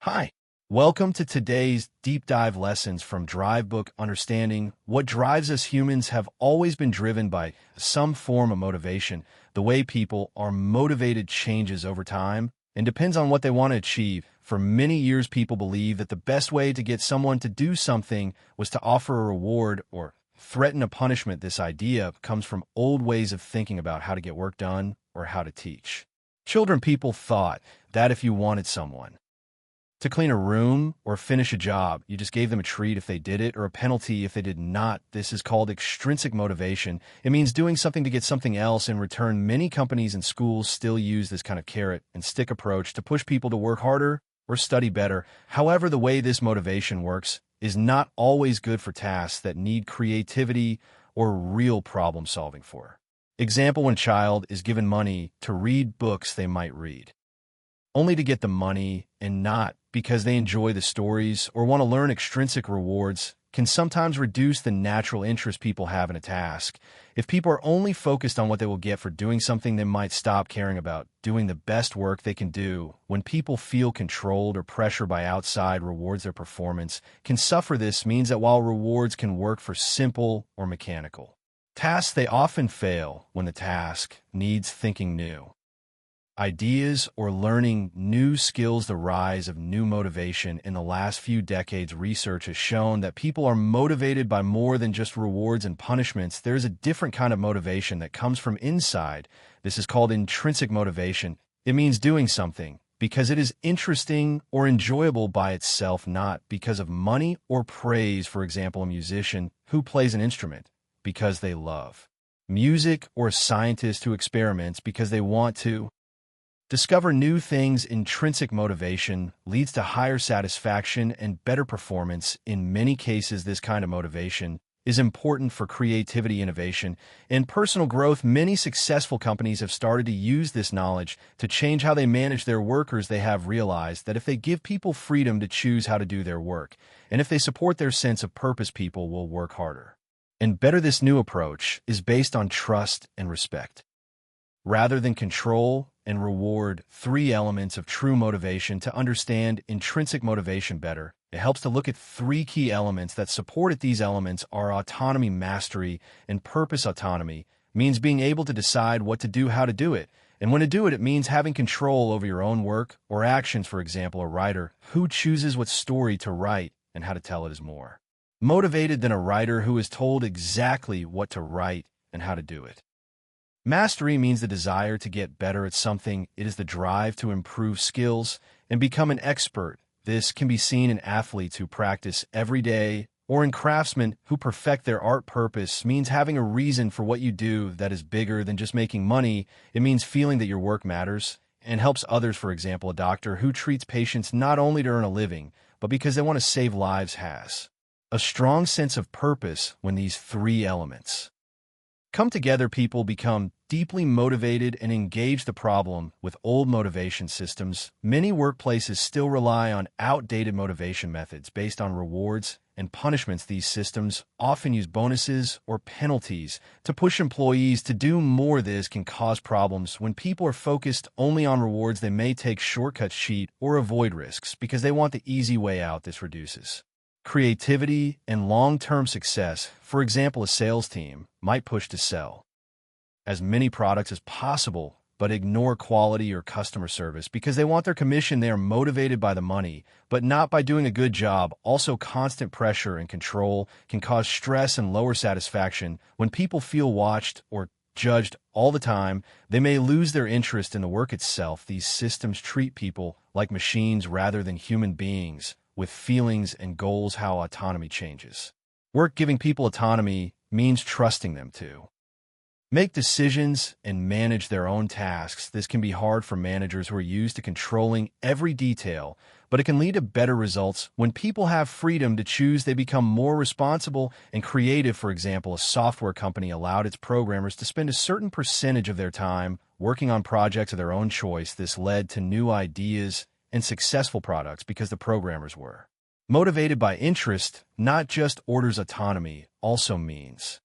Hi, welcome to today's deep dive lessons from DriveBook. Understanding what drives us humans have always been driven by some form of motivation. The way people are motivated changes over time and depends on what they want to achieve. For many years, people believed that the best way to get someone to do something was to offer a reward or threaten a punishment. This idea comes from old ways of thinking about how to get work done or how to teach. People thought that if you wanted someone to clean a room or finish a job, you just gave them a treat if they did it or a penalty if they did not. This is called extrinsic motivation. It means doing something to get something else in return. Many companies and schools still use this kind of carrot and stick approach to push people to work harder or study better. However, the way this motivation works is not always good for tasks that need creativity or real problem solving for. Example, when a child is given money to read books they might read, only to get the money and not because they enjoy the stories or want to learn. Extrinsic rewards can sometimes reduce the natural interest people have in a task. If people are only focused on what they will get for doing something, they might stop caring about doing the best work they can do. When people feel controlled or pressured by outside rewards, their performance can suffer. This means that while rewards can work for simple or mechanical tasks, they often fail when the task needs thinking new ideas or learning new skills. The rise of new motivation in the last few decades. Research has shown that people are motivated by more than just rewards and punishments. There's a different kind of motivation that comes from inside. This is called intrinsic motivation. It means doing something because it is interesting or enjoyable by itself, not because of money or praise. For example, a musician who plays an instrument because they love music, or a scientist who experiments because they want to discover new things. Intrinsic motivation leads to higher satisfaction and better performance. In many cases, this kind of motivation is important for creativity, innovation, and personal growth. Many successful companies have started to use this knowledge to change how they manage their workers. They have realized that if they give people freedom to choose how to do their work, and if they support their sense of purpose, people will work harder and better. This new approach is based on trust and respect rather than control and reward. Three elements of true motivation. To understand intrinsic motivation better, it helps to look at three key elements that support it. These elements are autonomy, mastery, and purpose. Autonomy means being able to decide what to do, how to do it, and when to do it. It means having control over your own work or actions. For example, a writer who chooses what story to write and how to tell it is more motivated than a writer who is told exactly what to write and how to do it. Mastery means the desire to get better at something. It is the drive to improve skills and become an expert. This can be seen in athletes who practice every day or in craftsmen who perfect their art. Purpose means having a reason for what you do that is bigger than just making money. It means feeling that your work matters and helps others. For example, a doctor who treats patients not only to earn a living, but because they want to save lives has a strong sense of purpose. When these three elements come together, people become deeply motivated and engage. The problem with old motivation systems, many workplaces still rely on outdated motivation methods based on rewards and punishments. These systems often use bonuses or penalties to push employees to do more. This can cause problems. When people are focused only on rewards, they may take shortcuts, cheat, or avoid risks because they want the easy way out. This reduces creativity and long-term success. For example, a sales team might push to sell as many products as possible, but ignore quality or customer service because they want their commission. They are motivated by the money, but not by doing a good job. Also, constant pressure and control can cause stress and lower satisfaction. When people feel watched or judged all the time, they may lose their interest in the work itself. These systems treat people like machines rather than human beings with feelings and goals. How autonomy changes work. Giving people autonomy means trusting them to make decisions and manage their own tasks. This can be hard for managers who are used to controlling every detail, but it can lead to better results. When people have freedom to choose, they become more responsible and creative. For example, a software company allowed its programmers to spend a certain percentage of their time working on projects of their own choice. This led to new ideas and successful products because the programmers were motivated by interest, not just orders. Autonomy also means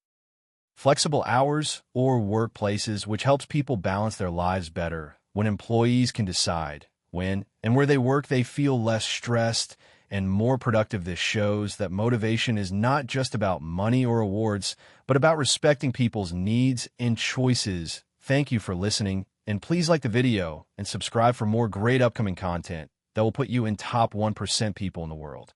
flexible hours or workplaces, which helps people balance their lives better. When employees can decide win, and where they work, they feel less stressed and more productive. This shows that motivation is not just about money or awards, but about respecting people's needs and choices. Thank you for listening, and please like the video and subscribe for more great upcoming content that will put you in top 1% people in the world.